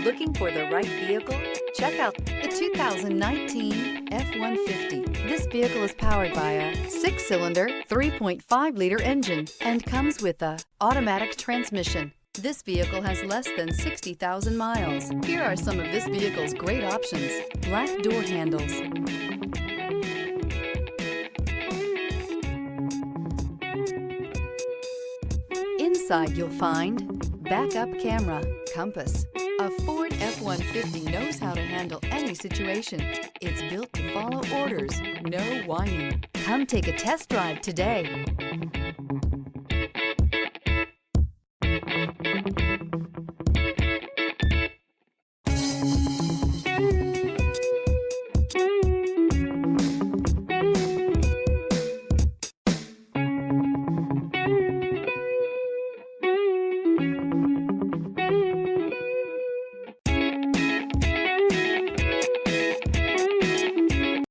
Looking for the right vehicle? Check out the 2019 F-150. This vehicle is powered by a 6-cylinder, 3.5-liter engine and comes with a automatic transmission. This vehicle has less than 60,000 miles. Here are some of this vehicle's great options: black door handles, inside you'll find backup camera, compass. A Ford F-150 knows how to handle any situation. It's built to follow orders, no whining. Come take a test drive today.